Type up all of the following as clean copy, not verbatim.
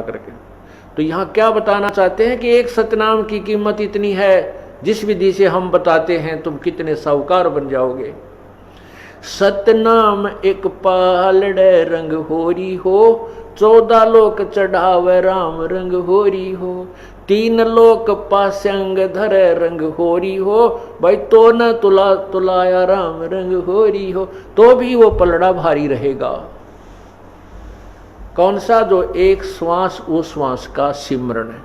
करके। तो यहाँ क्या बताना चाहते हैं कि एक सतनाम की कीमत इतनी है, जिस विधि से हम बताते हैं तुम कितने साहूकार बन जाओगे। सतनाम एक पालड़े रंग होरी हो, 14 लोक चढ़ावे राम रंग होरी हो, 3 लोक पास्यंग धरे रंग होरी हो, भाई तो न तुला तुलाया राम रंग होरी हो। तो भी वो पलड़ा भारी रहेगा। कौन सा? जो एक श्वास उस श्वास का सिमरण है।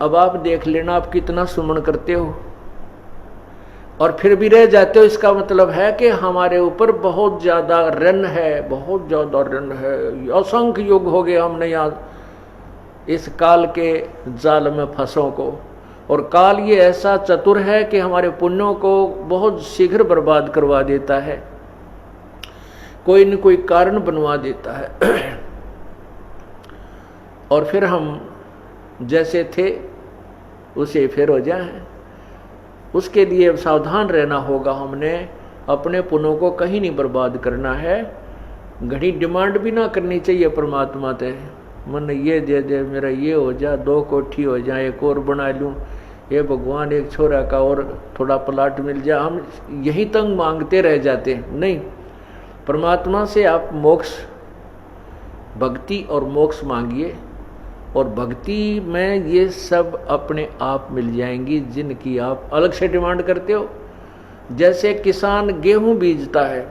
अब आप देख लेना आप कितना सुमन करते हो और फिर भी रह जाते हो। इसका मतलब है कि हमारे ऊपर बहुत ज्यादा ऋण है, बहुत ज्यादा ऋण है। असंख्य युग हो गए हमने यहाँ इस काल के जाल में फंसों को। और काल ये ऐसा चतुर है कि हमारे पुण्यों को बहुत शीघ्र बर्बाद करवा देता है, कोई न कोई कारण बनवा देता है। और फिर हम जैसे थे उसे फिर हो जाए। उसके लिए सावधान रहना होगा। हमने अपने पुण्यों को कहीं नहीं बर्बाद करना है। घड़ी डिमांड भी ना करनी चाहिए परमात्मा से, मन ये दे दे, मेरा ये हो जा, 2 कोठी हो जाए, एक और बना लूँ, ये भगवान एक छोरा का और थोड़ा प्लाट मिल जाए। हम यही तंग मांगते रह जाते हैं। नहीं, परमात्मा से आप मोक्ष, भक्ति और मोक्ष मांगिए, और भक्ति में ये सब अपने आप मिल जाएंगी जिनकी आप अलग से डिमांड करते हो। जैसे किसान गेहूं बीजता है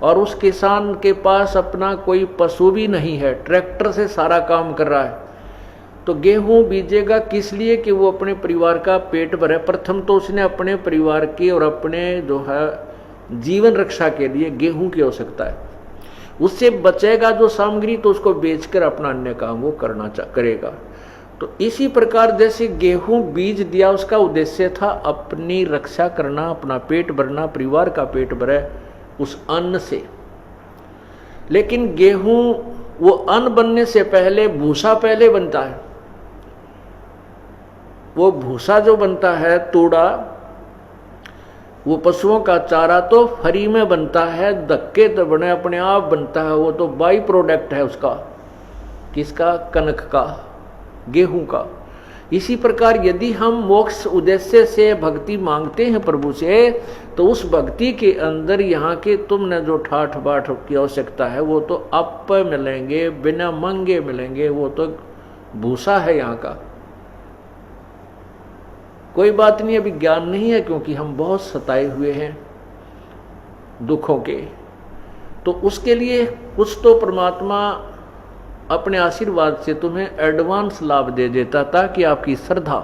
और उस किसान के पास अपना कोई पशु भी नहीं है, ट्रैक्टर से सारा काम कर रहा है, तो गेहूं बीजेगा किस लिए? कि वो अपने परिवार का पेट भरे। प्रथम तो उसने अपने परिवार की और अपने जो है जीवन रक्षा के लिए गेहूं की आवश्यकता है। उससे बचेगा जो सामग्री तो उसको बेचकर अपना अन्य काम वो करेगा। तो इसी प्रकार जैसे गेहूं बीज दिया, उसका उद्देश्य था अपनी रक्षा करना, अपना पेट भरना, परिवार का पेट भरे उस अन्न से। लेकिन गेहूं वो अन्न बनने से पहले भूसा पहले बनता है। वो भूसा जो बनता है, तूड़ा, वो पशुओं का चारा तो फ्री में बनता है, धक्के तो बने अपने आप बनता है। वो तो बाई प्रोडक्ट है उसका, किसका? कनक का, गेहूं का। इसी प्रकार यदि हम मोक्ष उद्देश्य से भक्ति मांगते हैं प्रभु से, तो उस भक्ति के अंदर यहाँ के तुमने जो ठाठ बाट की आवश्यकता है वो तो आप मिलेंगे, बिना मांगे मिलेंगे। वो तो भूसा है यहाँ का। कोई बात नहीं, अभी ज्ञान नहीं है क्योंकि हम बहुत सताए हुए हैं दुखों के। तो उसके लिए कुछ तो परमात्मा अपने आशीर्वाद से तुम्हें एडवांस लाभ दे देता ताकि आपकी श्रद्धा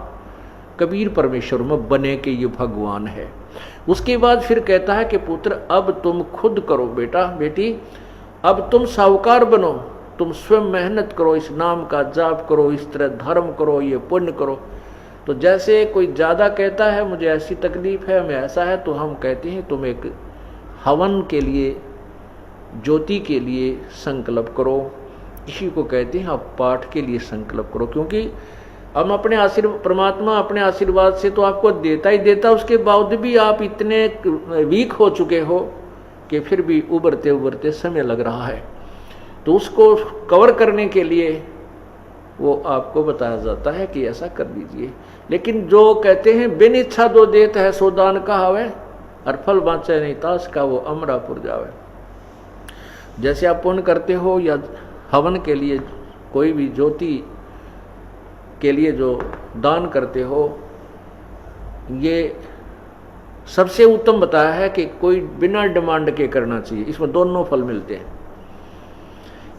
कबीर परमेश्वर में बने कि ये भगवान है। उसके बाद फिर कहता है कि पुत्र अब तुम खुद करो, बेटा बेटी अब तुम साहूकार बनो, तुम स्वयं मेहनत करो, इस नाम का जाप करो, इस तरह धर्म करो, ये पुण्य करो। तो जैसे कोई ज़्यादा कहता है मुझे ऐसी तकलीफ है, मैं ऐसा है, तो हम कहते हैं तुम एक हवन के लिए, ज्योति के लिए संकल्प करो। इसी को कहते हैं आप पाठ के लिए संकल्प करो। क्योंकि हम अपने आशीर्वाद, परमात्मा अपने आशीर्वाद से तो आपको देता ही देता, उसके बावजूद भी आप इतने वीक हो चुके हो कि फिर भी उभरते उभरते समय लग रहा है। तो उसको कवर करने के लिए वो आपको बताया जाता है कि ऐसा कर दीजिए। लेकिन जो कहते हैं बिन इच्छा दो देत है सो दान कहावे, और फल बाँचे नहीं तास का वो अमरापुर जावे। जैसे आप पुण्य करते हो या हवन के लिए, कोई भी ज्योति के लिए जो दान करते हो, ये सबसे उत्तम बताया है कि कोई बिना डिमांड के करना चाहिए। इसमें दोनों फल मिलते हैं।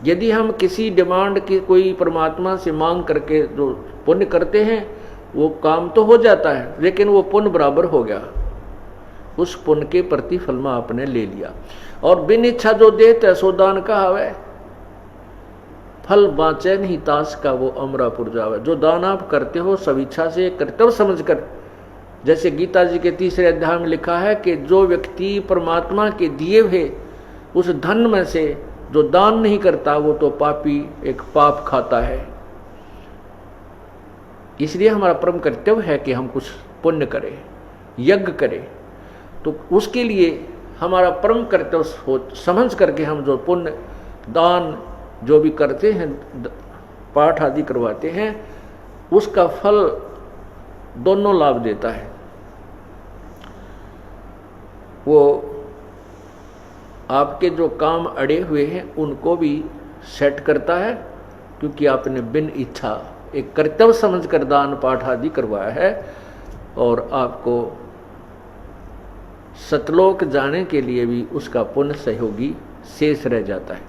यदि हम किसी डिमांड की कोई परमात्मा से मांग करके जो पुण्य करते हैं वो काम तो हो जाता है, लेकिन वो पुण्य बराबर हो गया, उस पुण्य के प्रतिफल में आपने ले लिया। और बिन इच्छा जो देते सो दान कहावे, फल बाँचे नहीं तास का वो अमरापुर जावे। जो दान आप करते हो सब इच्छा से, कर्तव्य समझकर, जैसे गीता जी के 3रे अध्याय में लिखा है कि जो व्यक्ति परमात्मा के दिए हुए उस धन में से जो दान नहीं करता वो तो पापी, एक पाप खाता है। इसलिए हमारा परम कर्तव्य है कि हम कुछ पुण्य करें, यज्ञ करें। तो उसके लिए हमारा परम कर्तव्य समझ करके हम जो पुण्य, दान जो भी करते हैं, पाठ आदि करवाते हैं, उसका फल दोनों लाभ देता है। वो आपके जो काम अड़े हुए हैं उनको भी सेट करता है, क्योंकि आपने बिन इच्छा एक कर्तव्य समझकर दान पाठ आदि करवाया है, और आपको सतलोक जाने के लिए भी उसका पुण्य सहयोगी शेष रह जाता है।